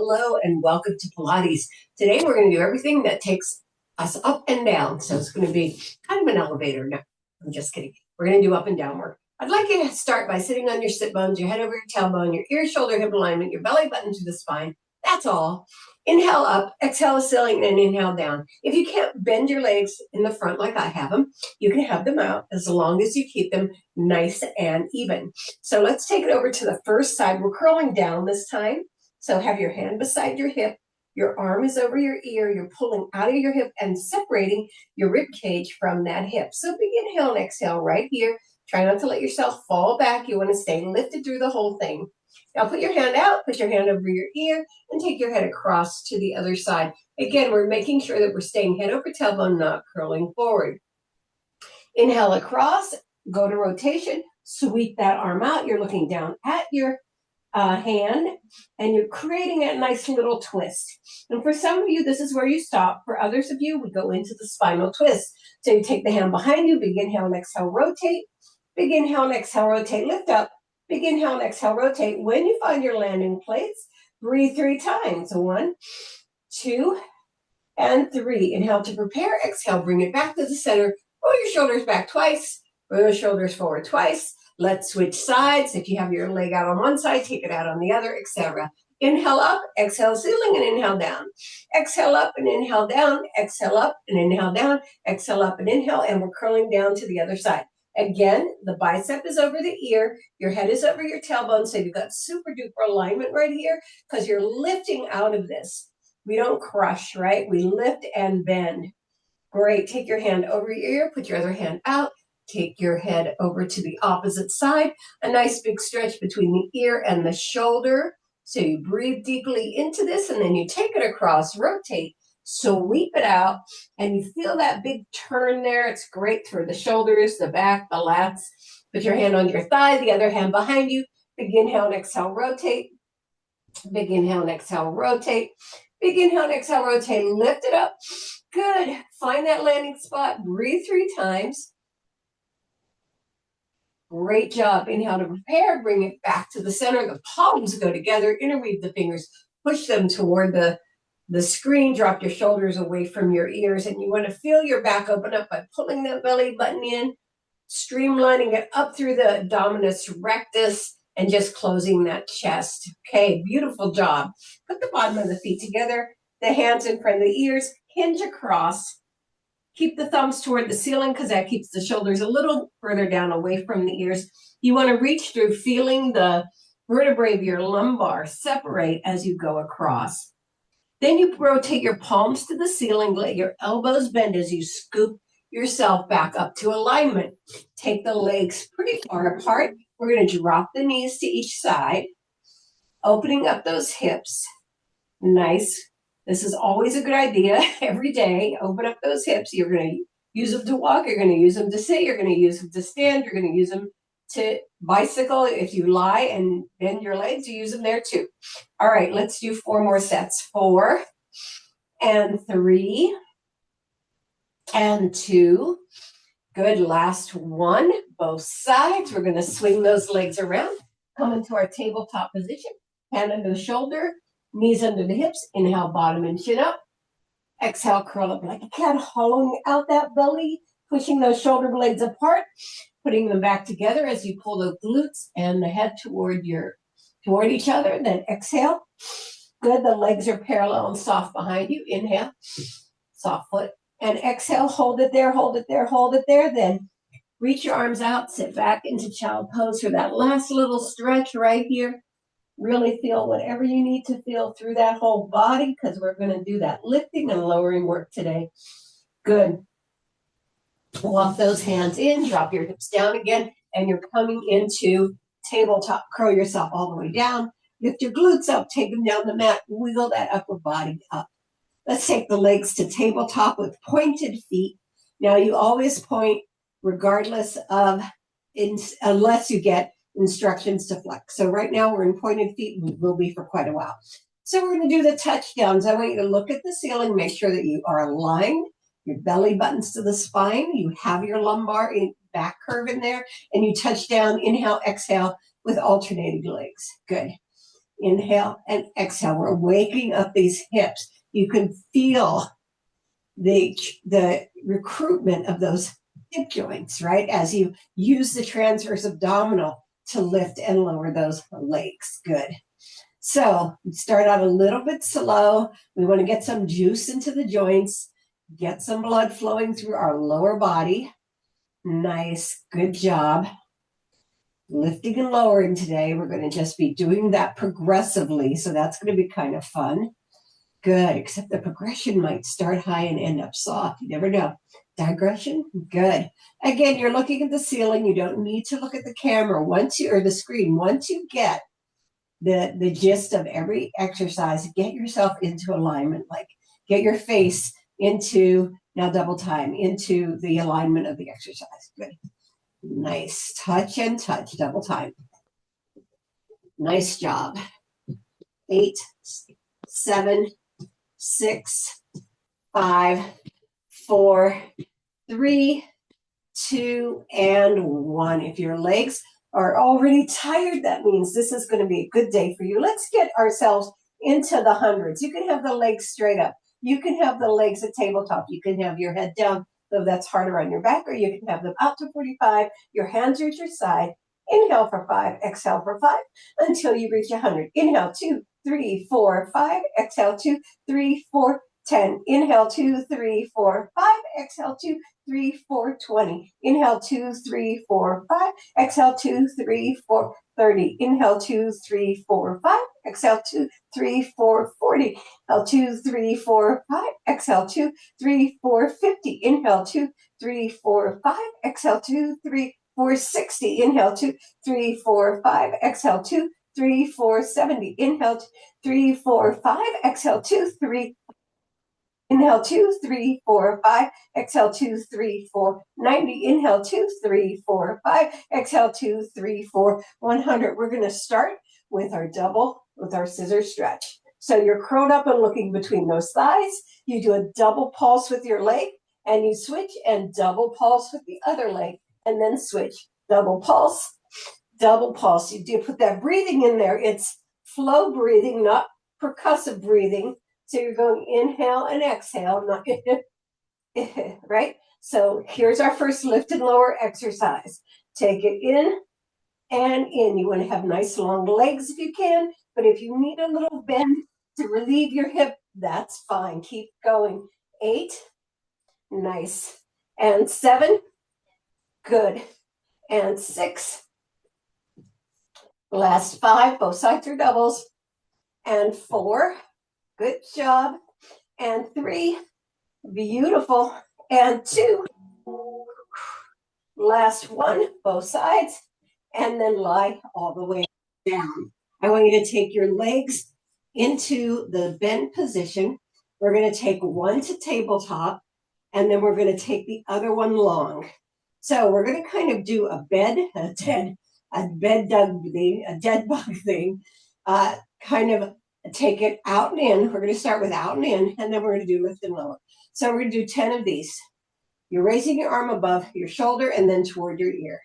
Hello and welcome to Pilates. Today we're going to do everything that takes us up and down. So it's going to be kind of an elevator. No, I'm just kidding. We're going to do up and down work. I'd like you to start by sitting on your sit bones, your head over your tailbone, your ear, shoulder, hip alignment, your belly button to the spine. That's all. Inhale up, exhale ceiling, and inhale down. If you can't bend your legs in the front like I have them, you can have them out as long as you keep them nice and even. So let's take it over to the first side. We're curling down this time. So have your hand beside your hip. Your arm is over your ear. You're pulling out of your hip and separating your rib cage from that hip. So big inhale and exhale right here. Try not to let yourself fall back. You want to stay lifted through the whole thing. Now put your hand out, put your hand over your ear, and take your head across to the other side. Again, we're making sure that we're staying head over tailbone, not curling forward. Inhale across, go to rotation, sweep that arm out. You're looking down at your hand, and you're creating a nice little twist. And for some of you, this is where you stop. For others of you, we go into the spinal twist. So you take the hand behind you, big inhale and exhale, rotate. Big inhale and exhale, rotate, lift up. Big inhale and exhale, rotate. When you find your landing place, breathe 3 times. 1, 2, and 3. Inhale to prepare. Exhale, bring it back to the center. Roll your shoulders back twice. Roll your shoulders forward twice. Let's switch sides. If you have your leg out on one side, take it out on the other, etc. Inhale up, exhale ceiling, and inhale down. Exhale up and inhale down. Exhale up and inhale down. Exhale up and inhale, and we're curling down to the other side. Again, the bicep is over the ear. Your head is over your tailbone, so you've got super duper alignment right here because you're lifting out of this. We don't crush, right? We lift and bend. Great. Take your hand over your ear. Put your other hand out. Take your head over to the opposite side. A nice big stretch between the ear and the shoulder. So you breathe deeply into this, and then you take it across, rotate, sweep it out, and you feel that big turn there. It's great for the shoulders, the back, the lats. Put your hand on your thigh, the other hand behind you. Big inhale and exhale, rotate. Big inhale and exhale, rotate. Big inhale and exhale, rotate. Lift it up. Good. Find that landing spot. Breathe 3 times. Great job. Inhale to prepare. Bring it back to the center. The palms go together. Interweave the fingers. Push them toward the screen. Drop your shoulders away from your ears. And you want to feel your back open up by pulling that belly button in, streamlining it up through the abdominis rectus, and just closing that chest. Okay, beautiful job. Put the bottom of the feet together. The hands in front of the ears. Hinge across. Keep the thumbs toward the ceiling because that keeps the shoulders a little further down away from the ears. You want to reach through, feeling the vertebrae of your lumbar separate as you go across. Then you rotate your palms to the ceiling, let your elbows bend as you scoop yourself back up to alignment. Take the legs pretty far apart. We're going to drop the knees to each side, opening up those hips. Nice. This is always a good idea every day. Open up those hips. You're going to use them to walk. You're going to use them to sit. You're going to use them to stand. You're going to use them to bicycle. If you lie and bend your legs, you use them there too. All right, let's do 4 more sets. 4 and 3 and 2. Good. Last one. Both sides. We're going to swing those legs around. Come into our tabletop position. Hand under the shoulder. Knees under the hips. Inhale, bottom and chin up. Exhale, curl up like a cat, hollowing out that belly, pushing those shoulder blades apart, putting them back together as you pull the glutes and the head toward each other. Then exhale. Good. The legs are parallel and soft behind you. Inhale, soft foot. And exhale, hold it there, hold it there, hold it there. Then reach your arms out, sit back into child pose for that last little stretch right here. Really feel whatever you need to feel through that whole body because we're going to do that lifting and lowering work today. Good. Walk those hands in, drop your hips down again, and you're coming into tabletop. Curl yourself all the way down. Lift your glutes up, take them down the mat, wiggle that upper body up. Let's take the legs to tabletop with pointed feet. Now you always point regardless of, unless you get instructions to flex. So right now we're in pointed feet and will be for quite a while. So we're going to do the touchdowns. I want you to look at the ceiling, make sure that you are aligned, your belly buttons to the spine, you have your lumbar back curve in there, and you touch down, inhale, exhale with alternating legs. Good. Inhale and exhale. We're waking up these hips. You can feel the recruitment of those hip joints, right? As you use the transverse abdominal to lift and lower those legs. Good. So start out a little bit slow. We want to get some juice into the joints, get some blood flowing through our lower body. Nice. Good job. Lifting and lowering today. We're going to just be doing that progressively. So that's going to be kind of fun. Good. Except the progression might start high and end up soft. You never know. Digression. Good. Again, you're looking at the ceiling. You don't need to look at the camera or the screen. Once you get the gist of every exercise, get yourself into alignment, like get your face into, now double time, into the alignment of the exercise. Good. Nice. Touch and touch, double time. Nice job. 8, 7, 6, 5, 4, 3, 2, and 1. If your legs are already tired, that means this is going to be a good day for you. Let's get ourselves into the hundreds. You can have the legs straight up. You can have the legs at tabletop. You can have your head down, though that's harder on your back, or you can have them out to 45. Your hands are at your side. Inhale for 5, exhale for 5 until you reach 100. Inhale 2, 3, 4, 5. Exhale 2, 3, 4, 10. Inhale 2, 3, 4, 5. Exhale 2, 3, 4, 20. Inhale 2, 3, 4, 5. Exhale 2, 3, 4, 30. Inhale 2, 3, 4, 5. Exhale 2, 3, 4, 40. Inhale 2, 3, 4, 5. Exhale 2, 3, 4, 50. Inhale 2, 3, 4, 5. Exhale 2, 3, 4, 60. Inhale 2, 3, 4, 5. Exhale 2, 3, 4, 70. Inhale 2, 3, 4, 5. Exhale 2, 3. Inhale 2, 3, 4, 5. Exhale 2, 3, 4, 90. Inhale 2, 3, 4, 5. Exhale 2, 3, 4, 100. We're going to start with our scissor stretch. So you're curled up and looking between those thighs. You do a double pulse with your leg, and you switch and double pulse with the other leg, and then switch. Double pulse, double pulse. You do put that breathing in there. It's flow breathing, not percussive breathing. So you're going inhale and exhale, not right? So here's our first lift and lower exercise. Take it in and in. You want to have nice long legs if you can, but if you need a little bend to relieve your hip, that's fine. Keep going. 8, nice. And 7, good. And 6, last 5, both sides are doubles. And 4, good job. And 3, beautiful. And 2, last 1, both sides. And then lie all the way down. I want you to take your legs into the bent position. We're going to take one to tabletop, and then we're going to take the other one long. So we're going to kind of do a dead bug thing. Kind of take it out and in. We're going to start with out and in, and then we're going to do lift and lower. So we're going to do 10 of these. You're raising your arm above your shoulder and then toward your ear.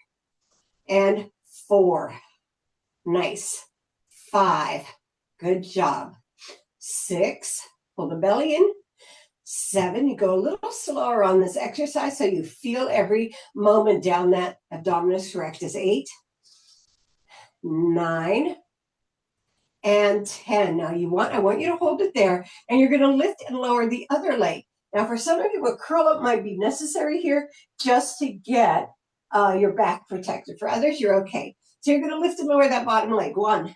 And 4, nice. 5, good job. 6, pull the belly in. 7, you go a little slower on this exercise so you feel every moment down that abdominis rectus. 8, 9, and 10. Now I want you to hold it there, and you're going to lift and lower the other leg. Now for some of you, a curl up might be necessary here just to get your back protected. For others, you're okay. So you're going to lift and lower that bottom leg. 1,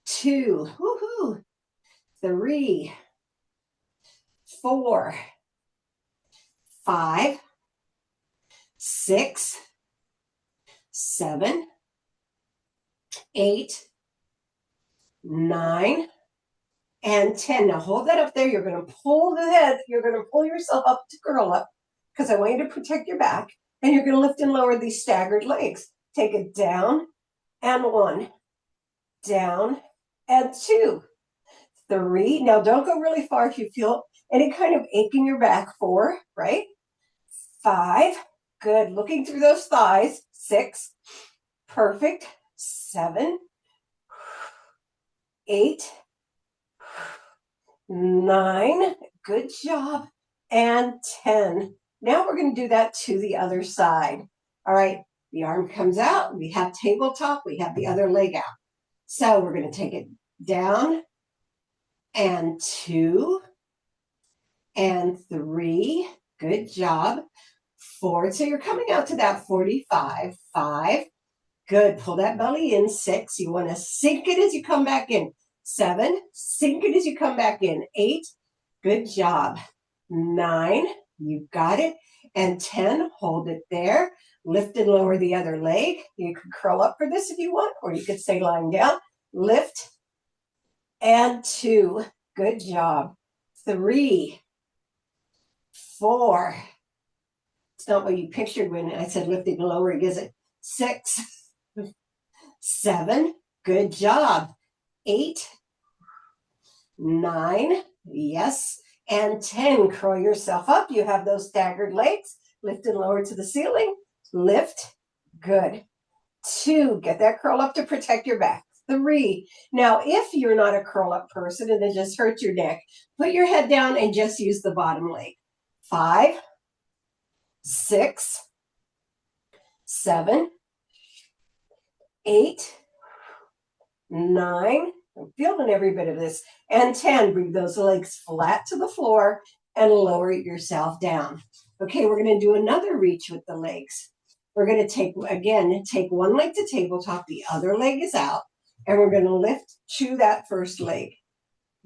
2, woohoo, 3, 4, 5, 6, 7, 8, 9, and 10. Now hold that up there. You're going to pull the head. You're going to pull yourself up to curl up because I want you to protect your back. And you're going to lift and lower these staggered legs. Take it down and 1, down and 2, 3. Now don't go really far if you feel any kind of ache in your back. 4, right? 5, good. Looking through those thighs. 6, perfect. 7, 8, 9, good job, and 10. Now we're going to do that to the other side. All right, the arm comes out, we have tabletop, we have the other leg out. So we're going to take it down, and 2, and 3, good job, 4, so you're coming out to that 45, 5, good, pull that belly in, 6, you want to sink it as you come back in, 7, sink it as you come back in, 8, good job, 9, you got it, and 10, hold it there, lift and lower the other leg, you could curl up for this if you want, or you could stay lying down, lift, and 2, good job, 3, 4, it's not what you pictured when I said lifting and lowering, is it? 6, 7, good job, 8, 9, yes, and 10, curl yourself up, you have those staggered legs, lift and lower to the ceiling, lift, good, 2, get that curl up to protect your back, 3, now if you're not a curl up person and it just hurts your neck, put your head down and just use the bottom leg, 5, 6, 7, 8, 9, I'm feeling every bit of this, and 10, bring those legs flat to the floor and lower yourself down. Okay, we're going to do another reach with the legs. We're going to take one leg to tabletop, the other leg is out, and we're going to lift to that first leg,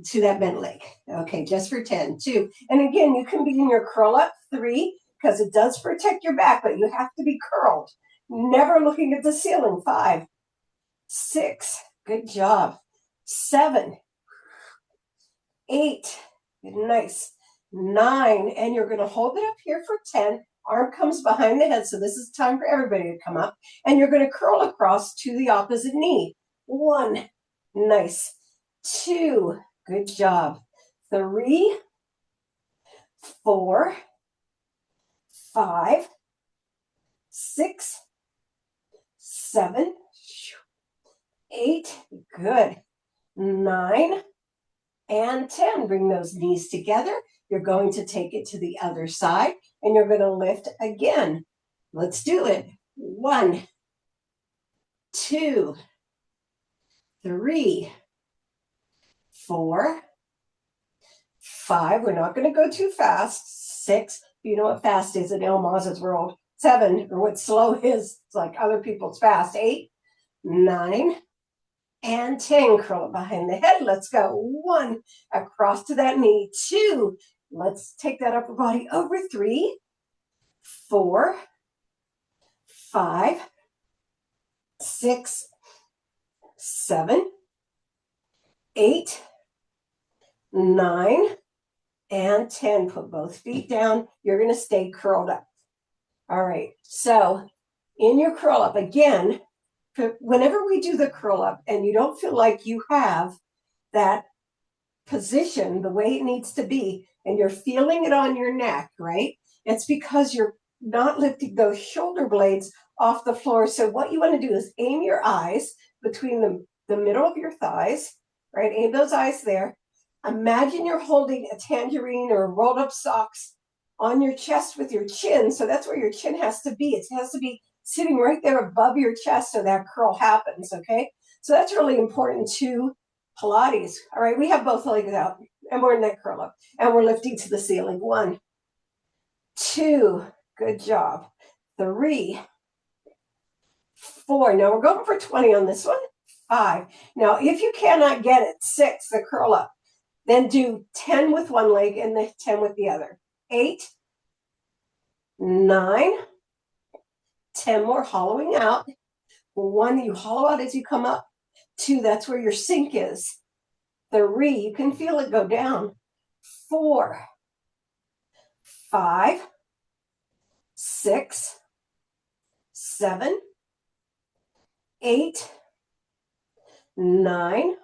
to that bent leg. Okay, just for 10, 2, and again, you can be in your curl up, 3, because it does protect your back, but you have to be curled, never looking at the ceiling, 5, 6, good job, 7, 8, nice, 9, and you're going to hold it up here for 10, arm comes behind the head, so this is time for everybody to come up, and you're going to curl across to the opposite knee, 1, nice, 2, good job, 3, 4, 5, 6, 7, 8, good, 9, and 10. Bring those knees together. You're going to take it to the other side, and you're going to lift again. Let's do it. 1, 2, 3, 4, 5. We're not going to go too fast. 6. You know what fast is in El Maz's world. 7, or what slow is. It's like other people's fast. 8, 9, and 10. Curl it behind the head. Let's go. 1, across to that knee. 2, let's take that upper body over. 3, 4, 5, 6, 7, 8, 9, and 10. Put both feet down. You're going to stay curled up. All right. So in your curl up, again, whenever we do the curl up and you don't feel like you have that position the way it needs to be, and you're feeling it on your neck, right? It's because you're not lifting those shoulder blades off the floor. So what you want to do is aim your eyes between the middle of your thighs, right? Aim those eyes there. Imagine you're holding a tangerine or rolled up socks on your chest with your chin. So that's where your chin has to be. It has to be sitting right there above your chest so that curl happens, okay? So that's really important to Pilates. All right, we have both legs out, and we're in that curl up, and we're lifting to the ceiling. 1, 2, good job. 3, 4. Now we're going for 20 on this one. 5. Now, if you cannot get it, 6, the curl up, then do 10 with one leg and then 10 with the other. 8, 9, 10 more, hollowing out. 1, you hollow out as you come up. 2, that's where your sink is. 3, you can feel it go down. 4, 5, 6, 7, 8, 9,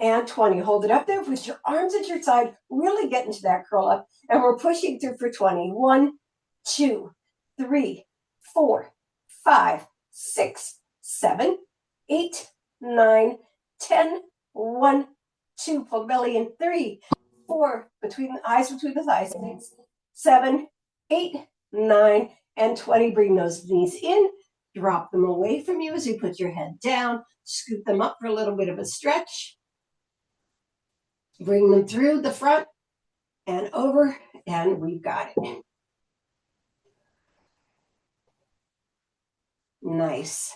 and 20. Hold it up there with your arms at your side, really get into that curl up, and we're pushing through for 20. 1, 2, 3, 4, 5, 6, 7, 8, 9, 10, 1, 2, pull the belly in. 3, 4, between the eyes, between the thighs. 6, 7, 8, 9, and 20. Bring those knees in. Drop them away from you as you put your head down. Scoop them up for a little bit of a stretch. Bring them through the front and over, and we've got it. Nice.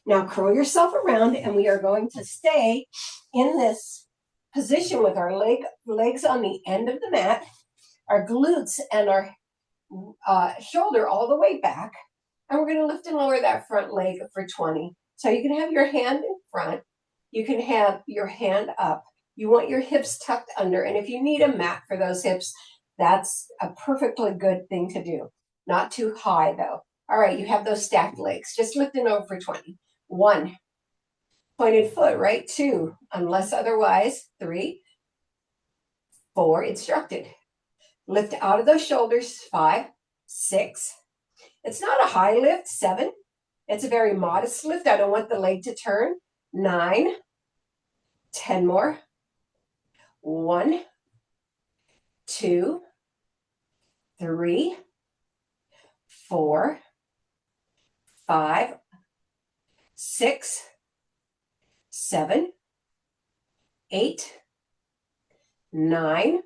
Now curl yourself around, and we are going to stay in this position with our legs on the end of the mat, our glutes and our shoulder all the way back. And we're going to lift and lower that front leg for 20. So you can have your hand in front. You can have your hand up. You want your hips tucked under. And if you need a mat for those hips, that's a perfectly good thing to do. Not too high, though. All right, you have those stacked legs. Just lifting over for 20. 1, pointed foot, right? 2, unless otherwise. 3, 4, instructed. Lift out of those shoulders. 5, 6. It's not a high lift. 7. It's a very modest lift. I don't want the leg to turn. 9, 10 more. 1, 2, 3, 4, 5, 6, 7, 8, 9,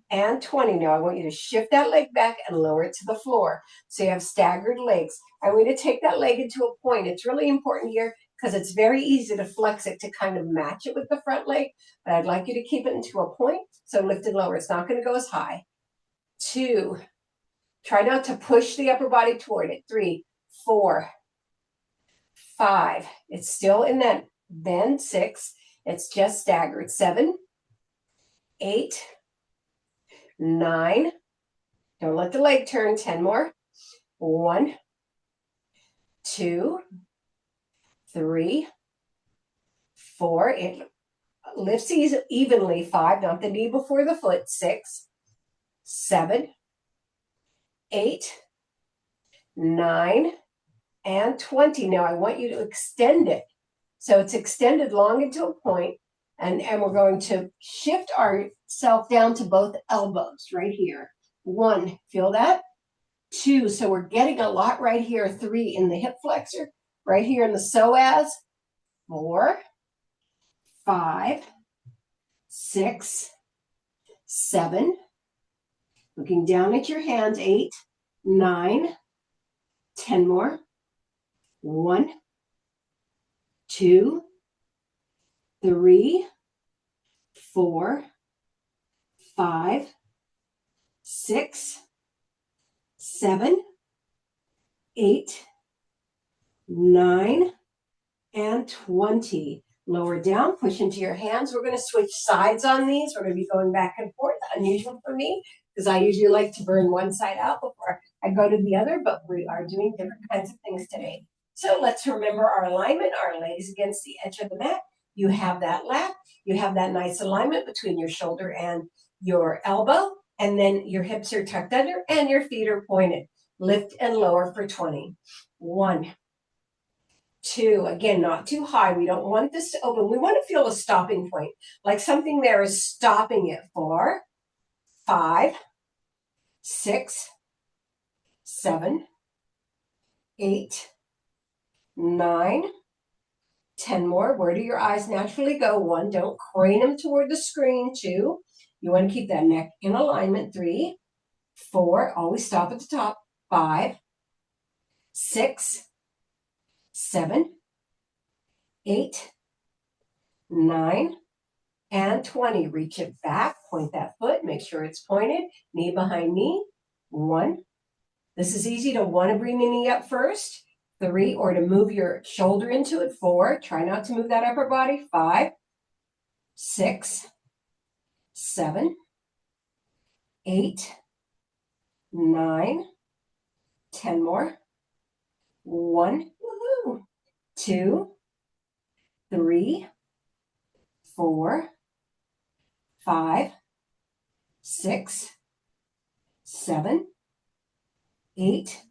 and 20. Now I want you to shift that leg back and lower it to the floor. So you have staggered legs. I want you to take that leg into a point. It's really important here because it's very easy to flex it to kind of match it with the front leg. But I'd like you to keep it into a point. So lift and lower. It's not going to go as high. 2. Try not to push the upper body toward it. 3, 4, 5. It's still in that bend. 6. It's just staggered. 7, 8, 9. Don't let the leg turn. 10 more. 1, 2, 3, 4. It lifts evenly. 5. Not the knee before the foot. 6, 7, 8, 9, and 20. Now I want you to extend it. So it's extended long into a point, and we're going to shift ourselves down to both elbows right here. 1, feel that? 2, so we're getting a lot right here. 3, in the hip flexor, right here in the psoas. 4, 5, 6, 7, looking down at your hands. 8, 9, 10 more. 1, 2, 3, 4, 5, 6, 7, 8, 9, and 20. Lower down, push into your hands. We're going to switch sides on these. We're going to be going back and forth. Unusual for me because I usually like to burn one side out before I go to the other, but we are doing different kinds of things today. So let's remember our alignment, our legs against the edge of the mat. You have that lap. You have that nice alignment between your shoulder and your elbow, and then your hips are tucked under and your feet are pointed. Lift and lower for 20. 1, 2, again, not too high. We don't want this to open. We want to feel a stopping point, like something there is stopping it. 4, 5, 6, 7, 8, 9, 10 more. Where do your eyes naturally go? 1, don't crane them toward the screen. 2, you want to keep that neck in alignment. 3, 4, always stop at the top. 5, 6, 7, 8, 9, and 20. Reach it back, point that foot, make sure it's pointed, knee behind knee. 1. This is easy to want to bring the knee up first. 3, or to move your shoulder into it. 4, try not to move that upper body. 5, 6, 7, 8, 9, 10 more. 1, 2, 3, 4, 5, 6, 7, 8,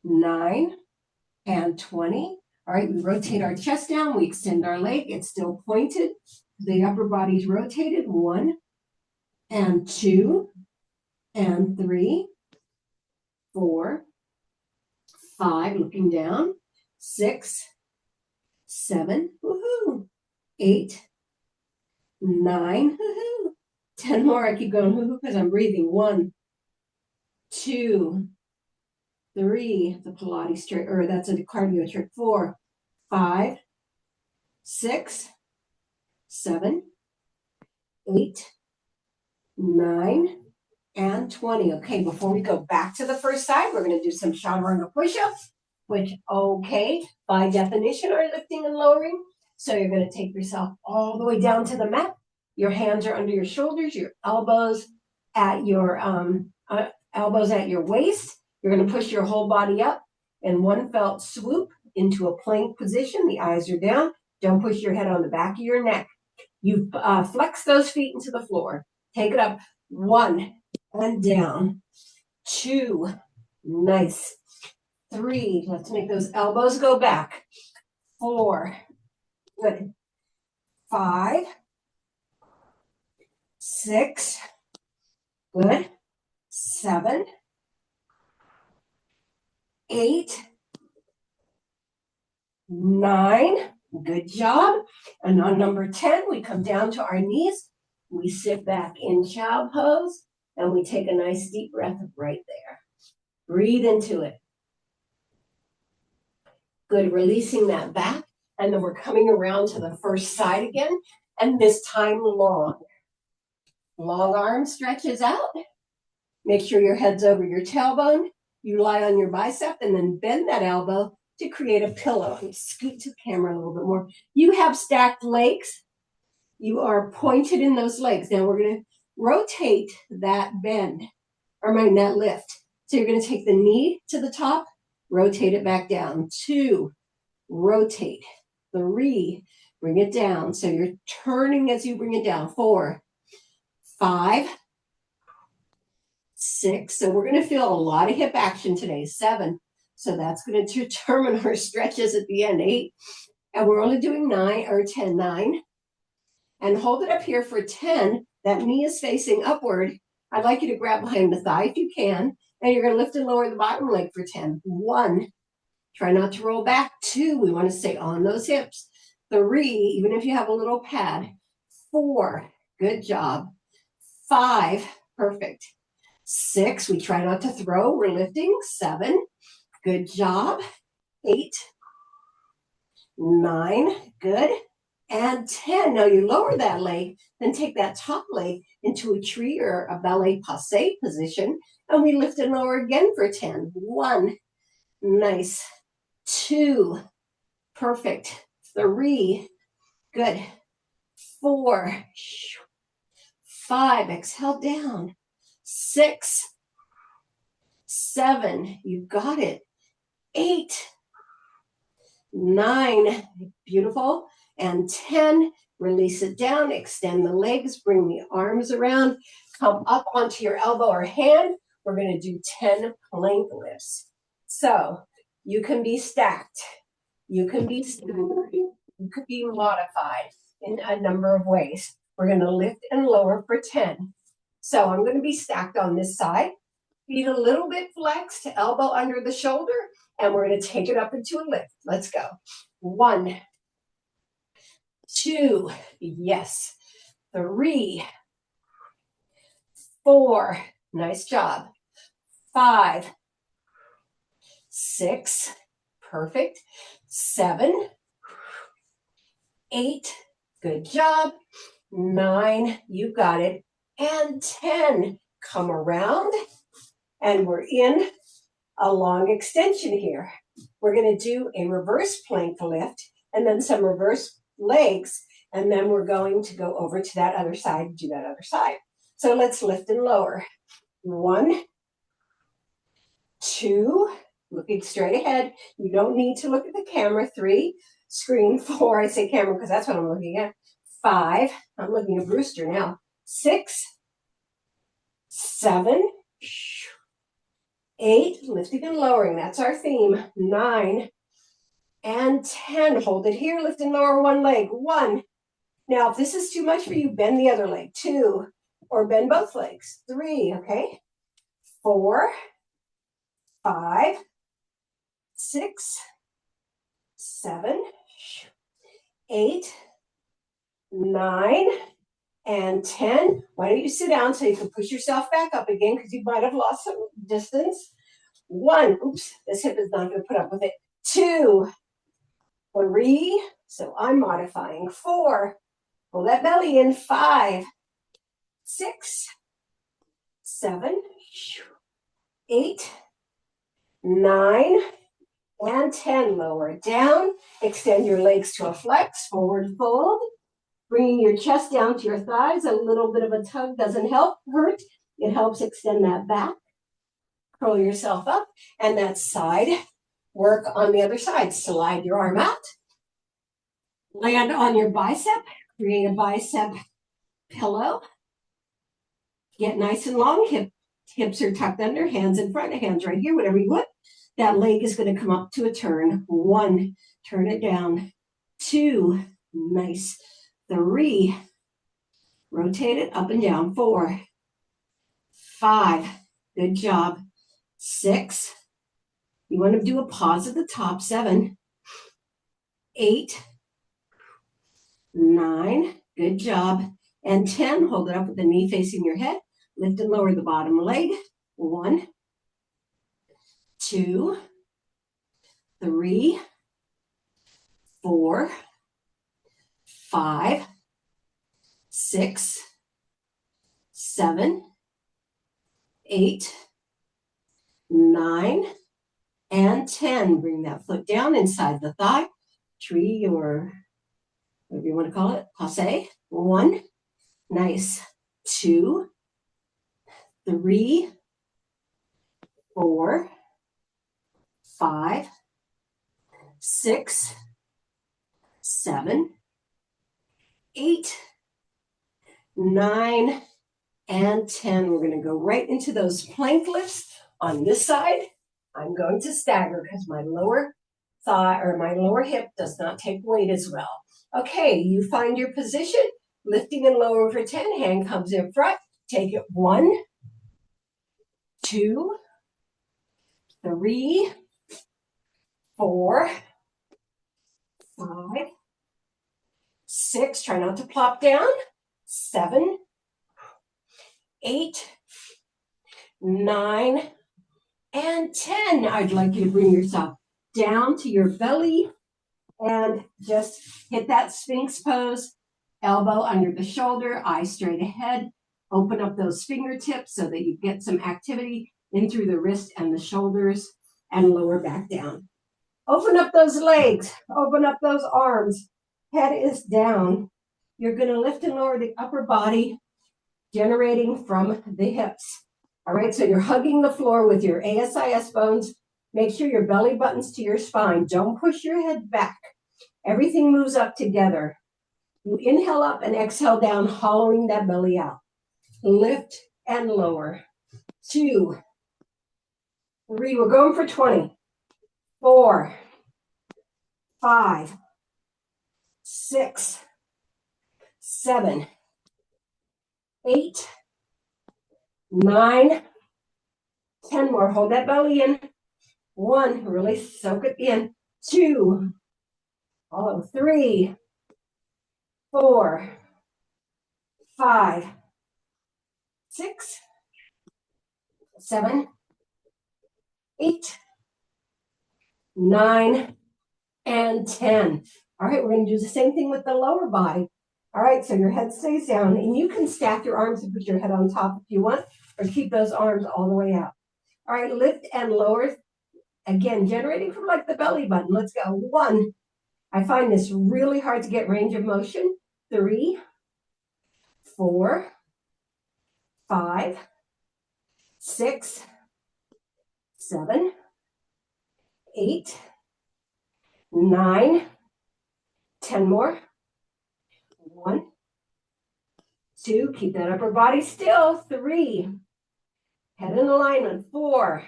9, and 20. All right, we rotate our chest down, we extend our leg, it's still pointed. The upper body's rotated. 1 and 2 and 3, 4, 5, looking down, 6, 7, woohoo, 8, 9, woohoo, 10 more. I keep going woohoo because I'm breathing. 1, 2, 3, the Pilates trick, or that's a cardio trick. 4, 5, 6, 7, 8, 9, and 20. Okay, before we go back to the first side, we're going to do some chaturanga push-ups, which, okay, by definition are lifting and lowering. So you're going to take yourself all the way down to the mat. Your hands are under your shoulders, your elbows at your waist. You're going to push your whole body up in one felt swoop into a plank position. The eyes are down. Don't push your head on the back of your neck. You flex those feet into the floor. Take it up. 1 and down. 2, nice. 3, let's make those elbows go back. 4, good. 5, 6, good. 7, 8, 9, good job. And on number 10, we come down to our knees. We sit back in child pose, and we take a nice deep breath right there. Breathe into it. Good, releasing that back. And then we're coming around to the first side again, and this time long. Long arm stretches out. Make sure your head's over your tailbone. You lie on your bicep and then bend that elbow to create a pillow. And scoot to the camera a little bit more. You have stacked legs. You are pointed in those legs. Now we're going to rotate that bend, that lift. So you're going to take the knee to the top, rotate it back down. 2, rotate. 3, bring it down. So you're turning as you bring it down. 4, 5, 6. So we're going to feel a lot of hip action today. 7. So that's going to determine our stretches at the end. 8. And we're only doing 9 or 10. 9. And hold it up here for 10. That knee is facing upward. I'd like you to grab behind the thigh if you can. And you're going to lift and lower the bottom leg for 10. 1. Try not to roll back. 2. We want to stay on those hips. 3. Even if you have a little pad. 4. Good job. 5. Perfect. 6. We try not to throw. We're lifting. 7. Good job. 8. 9. Good. And 10. Now you lower that leg, then take that top leg into a tree or a ballet passe position, and we lift and lower again for 10. 1. Nice. 2. Perfect. 3. Good. 4. 5. Exhale down. 6. 7. You got it. 8. 9. Beautiful. And 10. Release it down. Extend the legs. Bring the arms around. Come up onto your elbow or hand. We're going to do 10 plank lifts. So you can be stacked. You can be staggered. You could be modified in a number of ways. We're going to lift and lower for 10. So I'm going to be stacked on this side. Feet a little bit flexed, elbow under the shoulder, and we're going to take it up into a lift. Let's go. 1, 2, yes. 3, 4, nice job. 5, 6, perfect. 7, 8, good job. 9, you got it. And 10, come around, and we're in a long extension here. We're going to do a reverse plank lift, and then some reverse legs, and then we're going to go over to that other side and do that other side. So let's lift and lower. 1, 2, looking straight ahead. You don't need to look at the camera. 3, screen. 4, I say camera because that's what I'm looking at. 5, I'm looking at Brewster now. 6, 7, 8, lifting and lowering. That's our theme. 9, and 10. Hold it here. Lift and lower one leg. 1. Now, if this is too much for you, bend the other leg. 2, or bend both legs. 3, okay? 4, 5, 6, 7, 8, 9, and 10. Why don't you sit down so you can push yourself back up again because you might have lost some distance. 1, oops, this hip is not going to put up with it. 2, 3, so I'm modifying. 4, pull that belly in. 5, 6, 7, 8, 9, and 10. Lower it down. Extend your legs to a flex, forward fold. Bringing your chest down to your thighs. A little bit of a tug doesn't hurt. It helps extend that back. Curl yourself up. And that side work on the other side. Slide your arm out. Land on your bicep. Create a bicep pillow. Get nice and long. Hips are tucked under. Hands in front. Hands right here. Whatever you want. That leg is going to come up to a turn. 1. Turn it down. 2. Nice. 3. Rotate it up and down. 4. 5. Good job. 6. You want to do a pause at the top. 7. 8. 9. Good job. And 10. Hold it up with the knee facing your head. Lift and lower the bottom leg. 1, 2, 3, 4, 5, 6, 7, 8, 9, and 10. Bring that foot down inside the thigh. Tree or whatever you want to call it. Passe. 1. Nice. 2, 3, 4, 5, 6, 7, 8, 9, and 10. We're going to go right into those plank lifts on this side. I'm going to stagger because my lower thigh or my lower hip does not take weight as well. Okay, you find your position, lifting and lowering for 10. Hand comes in front. Take it. 1, 2, 3, 4, 5, 6. Try not to plop down. 7, 8, 9, and 10. I'd like you to bring yourself down to your belly and just hit that Sphinx pose. Elbow under the shoulder, eye straight ahead. Open up those fingertips so that you get some activity in through the wrist and the shoulders, and lower back down. Open up those legs. Open up those arms. Head is down. You're going to lift and lower the upper body, generating from the hips. All right, so you're hugging the floor with your ASIS bones. Make sure your belly buttons to your spine. Don't push your head back. Everything moves up together. You inhale up and exhale down, hollowing that belly out. Lift and lower. 2, 3, we're going for 20. 4, 5, 6, 7, 8, 9, 10 more. Hold that belly in. 1, really soak it in. 2, follow. 3, 4, 5, 6, 7, 8, 9, and 10. All right, we're going to do the same thing with the lower body. All right, so your head stays down, and you can stack your arms and put your head on top if you want, or keep those arms all the way out. All right, lift and lower. Again, generating from like the belly button. Let's go. 1. I find this really hard to get range of motion. 3, 4, 5, 6, 7, 8, 9, 10 more. 1, 2, keep that upper body still. 3, head in alignment. 4,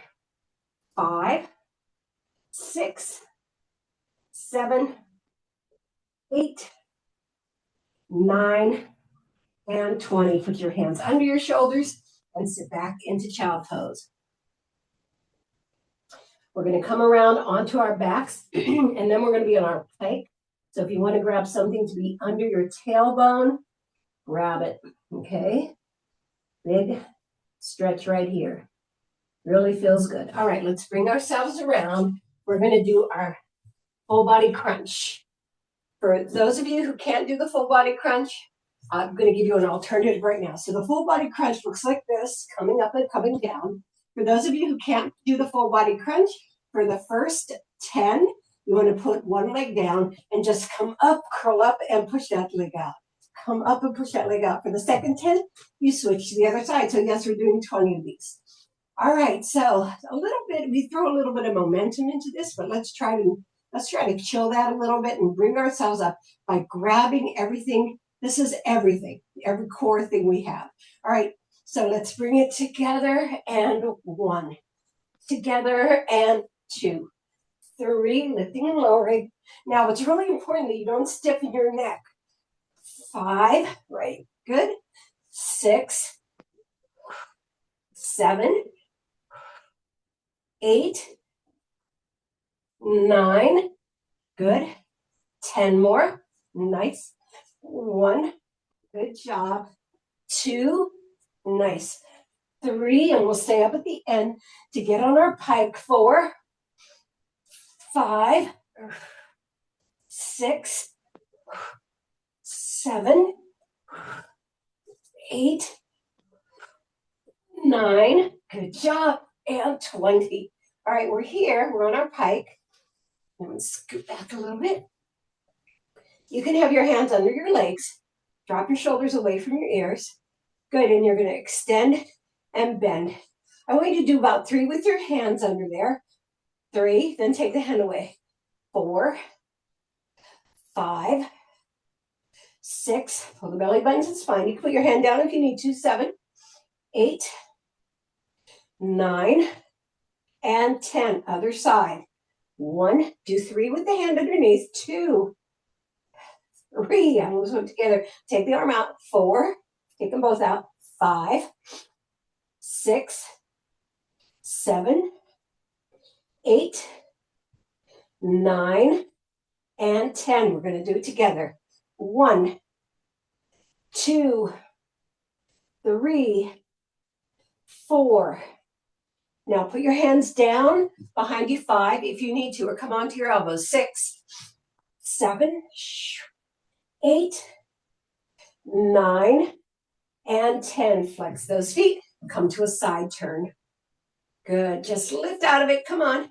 5, 6, 7, 8, 9, and 20. Put your hands under your shoulders and sit back into child pose. We're going to come around onto our backs, and then we're going to be on our plank. So if you want to grab something to be under your tailbone, grab it, okay? Big stretch right here. Really feels good. All right, let's bring ourselves around. We're going to do our full body crunch. For those of you who can't do the full body crunch, I'm going to give you an alternative right now. So the full body crunch looks like this, coming up and coming down. For those of you who can't do the full body crunch, for the first 10, you want to put one leg down and just come up, curl up, and push that leg out. Come up and push that leg out. For the second 10, you switch to the other side. So yes, we're doing 20 of these. All right, so a little bit, we throw a little bit of momentum into this, but let's try to chill that a little bit and bring ourselves up by grabbing everything. This is everything, every core thing we have. All right, so let's bring it together, and 1, together, and 2, 3, lifting and lowering. Now, it's really important that you don't stiffen your neck. 5, right, good. 6, 7, 8, 9, good. 10 more, nice. 1, good job. 2, nice. 3, and we'll stay up at the end to get on our pike. 4, 5, 6, 7, 8, 9, good job, and 20. All right, we're here, we're on our pike. Let's scoot back a little bit. You can have your hands under your legs. Drop your shoulders away from your ears. Good, and you're going to extend and bend. I want you to do about 3 with your hands under there. 3, then take the hand away. 4, 5, 6, pull the belly button to the spine. You can put your hand down if you need to. 7, 8, 9, and 10. Other side. 1, do 3 with the hand underneath. 2, 3, I almost went together. Take the arm out. 4, take them both out. 5, 6, 7, 8, 9, and 10. We're going to do it together. 1, 2, 3, 4. Now put your hands down behind you. 5 if you need to, or come onto your elbows. 6, 7, 8, 9, and 10. Flex those feet. Come to a side turn. Good. Just lift out of it. Come on.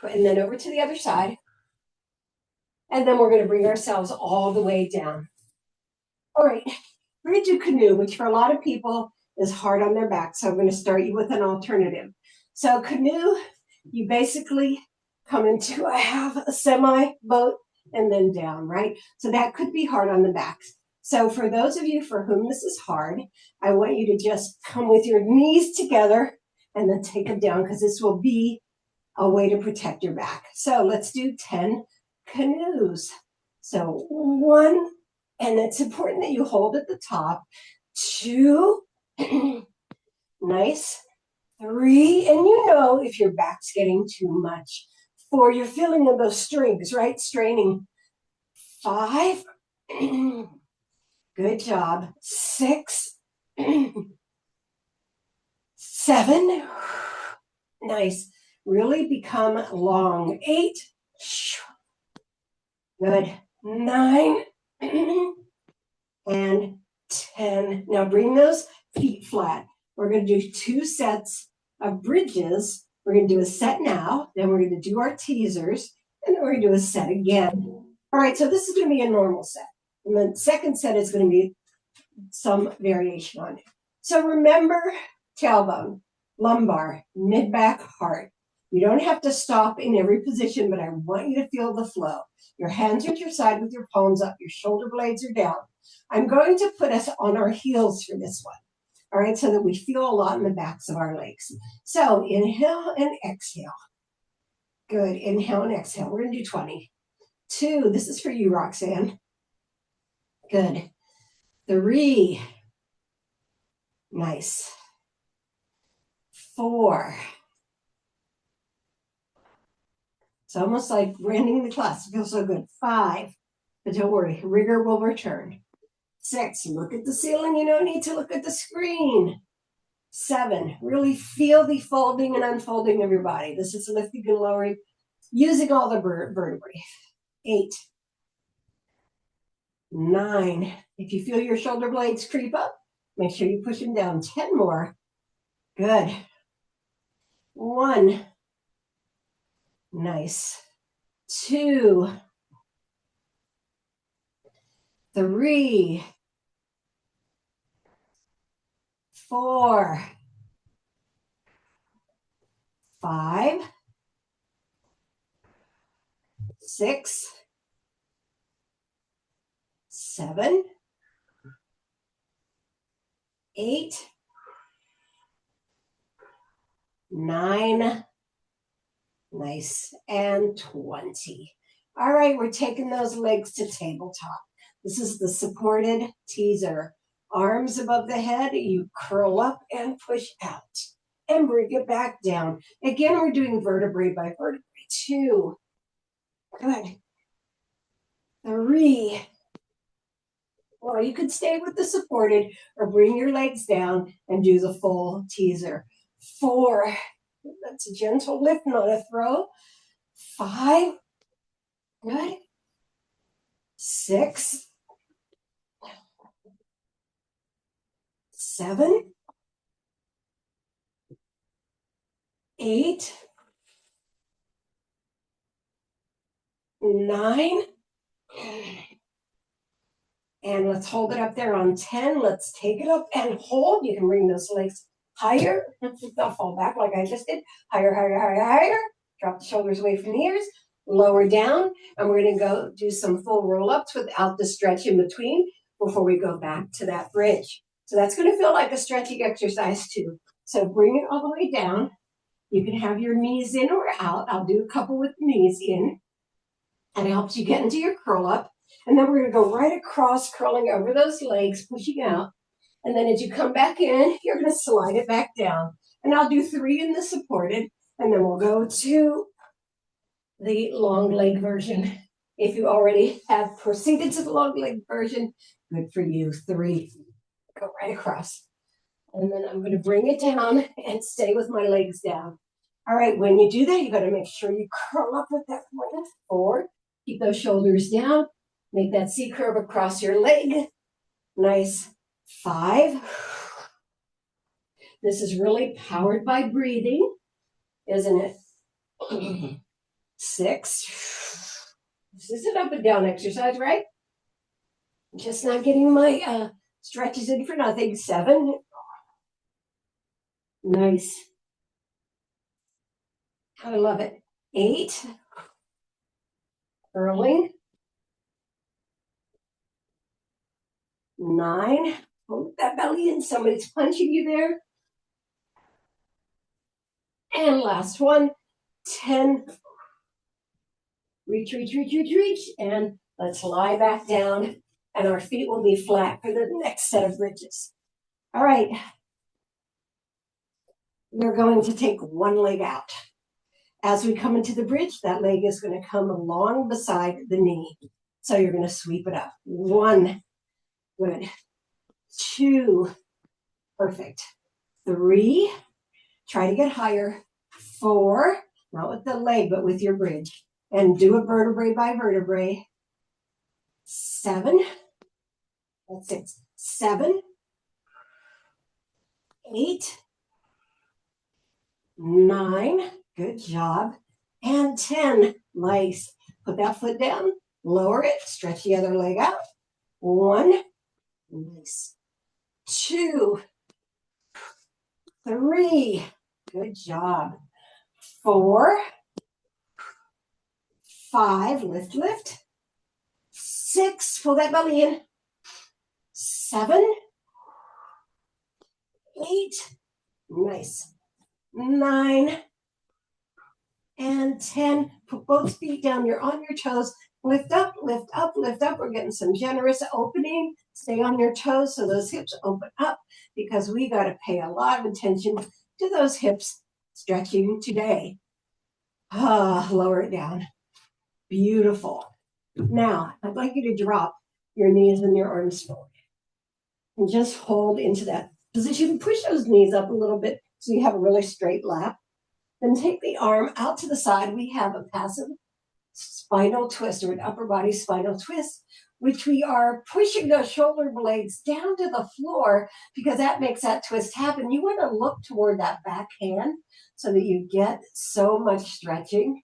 And then over to the other side. And then we're going to bring ourselves all the way down. All right. We're going to do canoe, which for a lot of people is hard on their back. So I'm going to start you with an alternative. So canoe, you basically come into a semi boat and then down, right? So that could be hard on the backs. So for those of you for whom this is hard, I want you to just come with your knees together and then take them down, because this will be a way to protect your back. So let's do 10 canoes. So 1, and it's important that you hold at the top. 2, nice. 3, and you know if your back's getting too much. 4, you're feeling those strings, right? Straining. 5, good job. 6, 7, nice. Really become long. 8, good. 9, and 10. Now bring those feet flat. We're going to do 2 sets of bridges. We're going to do a set now, then we're going to do our teasers, and then we're going to do a set again. All right, so this is going to be a normal set. And the second set is going to be some variation on it. So remember tailbone, lumbar, mid-back, heart. You don't have to stop in every position, but I want you to feel the flow. Your hands are at your side with your palms up. Your shoulder blades are down. I'm going to put us on our heels for this one. All right, so that we feel a lot in the backs of our legs. So inhale and exhale. Good. Inhale and exhale. We're going to do 20. 2. This is for you, Roxanne. Good. 3. Nice. 4. It's almost like ending the class. It feels so good. 5. But don't worry, rigor will return. 6. Look at the ceiling. You don't need to look at the screen. 7. Really feel the folding and unfolding of your body. This is lifting and lowering, using all the vertebrae. 8. 9. If you feel your shoulder blades creep up, make sure you push them down. 10 more. Good. 1. Nice. 2. 3. 4. 5. 6. 7. 8. 9. Nice. And 20. All right, we're taking those legs to tabletop. This is the supported teaser. Arms above the head, you curl up and push out. And bring it back down. Again, we're doing vertebrae by vertebrae. 2. Good. 3. Well, you could stay with the supported or bring your legs down and do the full teaser. 4. That's a gentle lift, not a throw. 5. Good. 6. 7. 8. 9. And let's hold it up there on 10. Let's take it up and hold. You can bring those legs higher. Don't fall back like I just did. Higher, higher, higher, higher. Drop the shoulders away from the ears. Lower down. And we're going to go do some full roll-ups without the stretch in between before we go back to that bridge. So that's going to feel like a stretching exercise too. So bring it all the way down. You can have your knees in or out. I'll do a couple with the knees in. And it helps you get into your curl up. And then we're going to go right across, curling over those legs, pushing out. And then as you come back in, you're going to slide it back down. And I'll do 3 in the supported. And then we'll go to the long leg version. If you already have proceeded to the long leg version, good for you. 3. Go right across. And then I'm going to bring it down and stay with my legs down. All right, when you do that, you got to make sure you curl up with that point. 4. Keep those shoulders down. Make that C curve across your leg. Nice. 5. This is really powered by breathing, isn't it? 6. This is an up and down exercise, right? Just not getting my stretches in for nothing. 7. Nice. I love it. 8. Curling. 9. Hold that belly in. Somebody's punching you there. And last one. 10. Reach, reach, reach, reach, reach. And let's lie back down. And our feet will be flat for the next set of bridges. All right. We're going to take one leg out. As we come into the bridge, that leg is going to come along beside the knee. So you're going to sweep it up. 1. Good. 2. Perfect. 3. Try to get higher. 4. Not with the leg, but with your bridge. And do it vertebrae by vertebrae. 7. That's it. 7. 8. 9. Good job. And 10. Nice. Put that foot down. Lower it. Stretch the other leg out. 1. Nice. 2. 3. Good job. 4. 5. Lift, lift. 6. Pull that belly in. 7. 8, nice, 9, and 10. Put both feet down. You're on your toes. Lift up, lift up, lift up. We're getting some generous opening. Stay on your toes so those hips open up, because we got to pay a lot of attention to those hips stretching today. Lower it down. Beautiful. Now, I'd like you to drop your knees and your arms forward. And just hold into that position. Push those knees up a little bit so you have a really straight lap. Then take the arm out to the side. We have a passive spinal twist, or an upper body spinal twist, which we are pushing those shoulder blades down to the floor, because that makes that twist happen. You want to look toward that back hand so that you get so much stretching.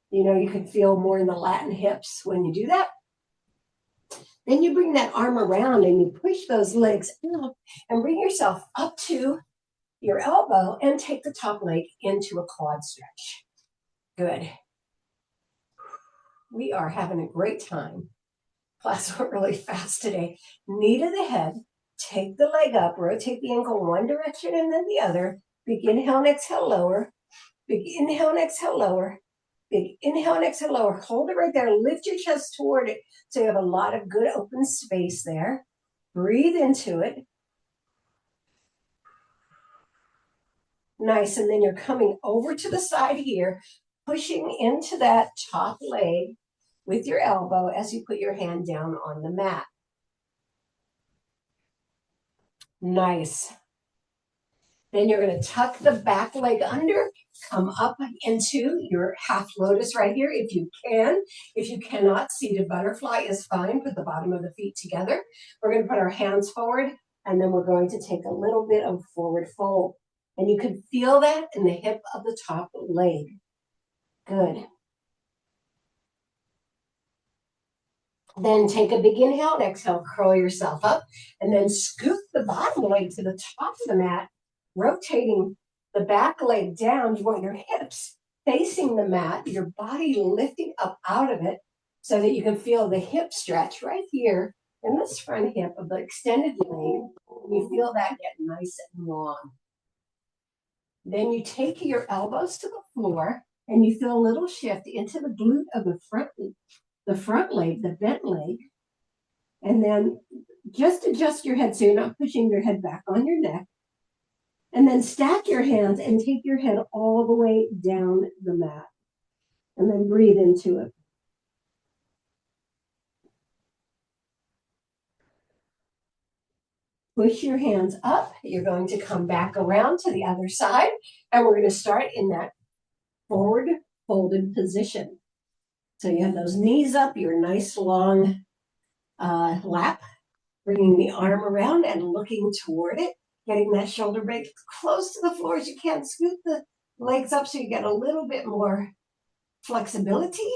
You know, you can feel more in the Latin hips when you do that. Then you bring that arm around and you push those legs up and bring yourself up to your elbow and take the top leg into a quad stretch. Good. We are having a great time. Class went really fast today. Knee to the head, take the leg up, rotate the ankle one direction and then the other. Big inhale and exhale, lower. Big inhale and exhale, lower. Big inhale and exhale, lower. Hold it right there. Lift your chest toward it so you have a lot of good open space there. Breathe into it. Nice. And then you're coming over to the side here, pushing into that top leg with your elbow as you put your hand down on the mat. Nice. Then you're going to tuck the back leg under, come up into your half lotus right here if you can. If you cannot, seated butterfly is fine. Put the bottom of the feet together. We're going to put our hands forward, and then we're going to take a little bit of forward fold. And you can feel that in the hip of the top leg. Good. Then take a big inhale and exhale, curl yourself up, and then scoop the bottom leg to the top of the mat, rotating the back leg down. You want your hips facing the mat, your body lifting up out of it so that you can feel the hip stretch right here in this front hip of the extended leg. You feel that get nice and long. Then you take your elbows to the floor and you feel a little shift into the glute of the front leg, the bent leg. And then just adjust your head so you're not pushing your head back on your neck. And then stack your hands and take your head all the way down the mat. And then breathe into it. Push your hands up. You're going to come back around to the other side. And we're going to start in that forward folded position. So you have those knees up, your nice long lap, bringing the arm around and looking toward it, getting that shoulder blade close to the floor as you can. Scoot the legs up so you get a little bit more flexibility.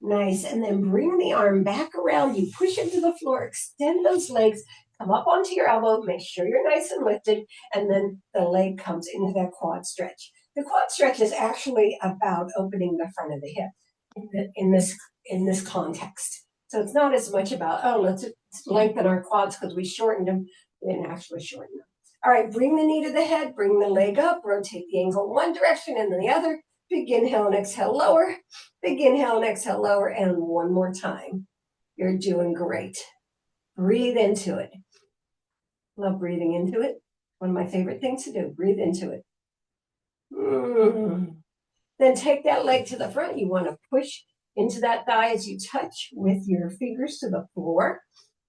Nice. And then bring the arm back around. You push into the floor, extend those legs, come up onto your elbow, make sure you're nice and lifted, and then the leg comes into that quad stretch. The quad stretch is actually about opening the front of the hip in this context. So it's not as much about, oh, let's lengthen our quads because we shortened them. We didn't actually shorten them. All right, bring the knee to the head, bring the leg up, rotate the ankle one direction and then the other. Big inhale and exhale, lower. Big inhale and exhale, lower. And one more time. You're doing great. Breathe into it. Love breathing into it. One of my favorite things to do. Breathe into it. Then take that leg to the front. You want to push into that thigh as you touch with your fingers to the floor.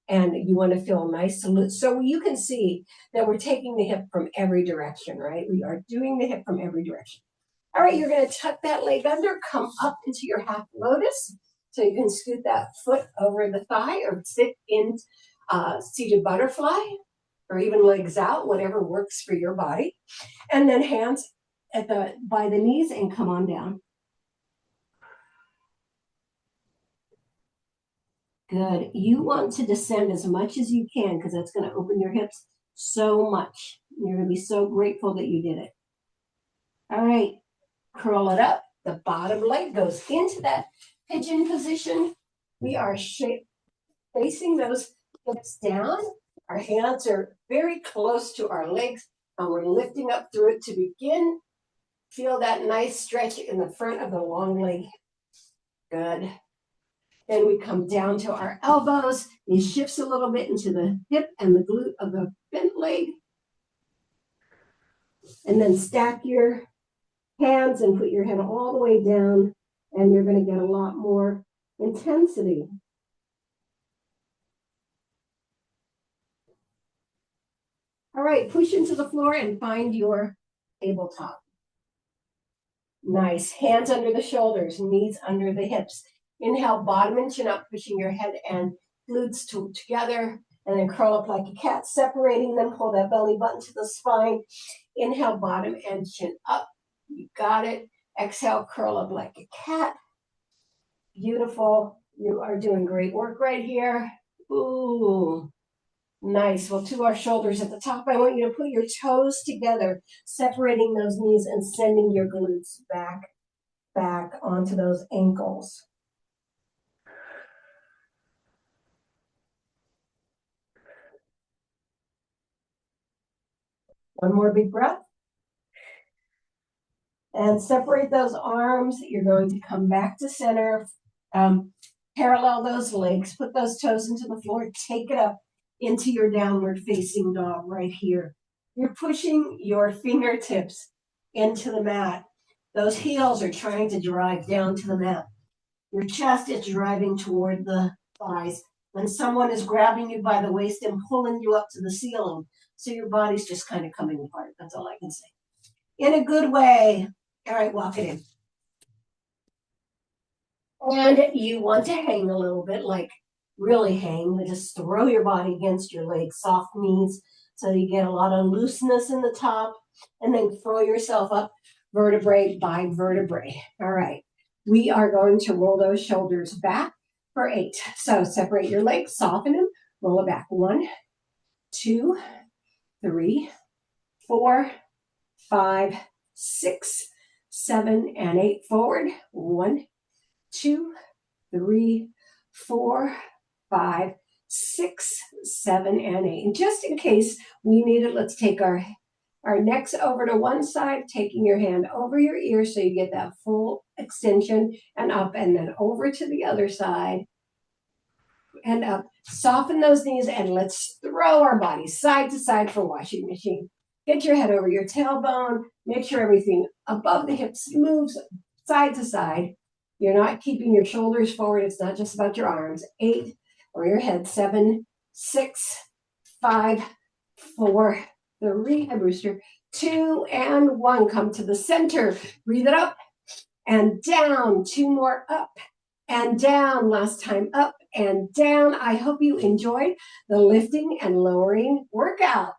And you want to feel nice and loose. So you can see that we're taking the hip from every direction, right? We are doing the hip from every direction. All right, you're going to tuck that leg under, come up into your half lotus. So you can scoot that foot over the thigh or sit in seated butterfly or even legs out, whatever works for your body. And then hands by the knees and come on down. Good. You want to descend as much as you can because that's going to open your hips so much. You're going to be so grateful that you did it. All right. Curl it up. The bottom leg goes into that pigeon position. We are facing those hips down. Our hands are very close to our legs, and we're lifting up through it to begin. Feel that nice stretch in the front of the long leg. Good. Then we come down to our elbows. It shifts a little bit into the hip and the glute of the bent leg. And then stack your hands and put your head all the way down, and you're going to get a lot more intensity. All right, push into the floor and find your tabletop. Nice. Hands under the shoulders, knees under the hips. Inhale, bottom and chin up, pushing your head and glutes together, and then curl up like a cat, separating them. Pull that belly button to the spine. Inhale, bottom and chin up. You got it. Exhale, curl up like a cat. Beautiful. You are doing great work right here. Ooh. Nice. Well, to our shoulders at the top, I want you to put your toes together, separating those knees and sending your glutes back onto those ankles. One more big breath. And separate those arms. You're going to come back to center. Parallel those legs. Put those toes into the floor. Take it up into your downward facing dog right here. You're pushing your fingertips into the mat. Those heels are trying to drive down to the mat. Your chest is driving toward the thighs. When someone is grabbing you by the waist and pulling you up to the ceiling, so your body's just kind of coming apart. That's all I can say. In a good way. All right, walk it in. And you want to hang a little bit, like really hang. Just throw your body against your legs, soft knees, so you get a lot of looseness in the top, and then throw yourself up vertebrae by vertebrae. All right. We are going to roll those shoulders back for 8. So separate your legs, soften them, roll it back. 1, 2, 3, 4, 5, 6, 7, and 8. Forward. 1, 2, 3, 4, 5, 6, 7, and 8. And just in case we need it, let's take our necks over to one side, taking your hand over your ear so you get that full extension, and up, and then over to the other side and up. Soften those knees, and let's throw our bodies side to side for washing machine. Get your head over your tailbone. Make sure everything above the hips moves side to side. You're not keeping your shoulders forward. It's not just about your arms. 8, or your head. 7, 6, 5, 4, 3, hi Brewster, 2, and 1. Come to the center. Breathe it up and down. 2 more up and down. Last time up and down. I hope you enjoyed the lifting and lowering workout.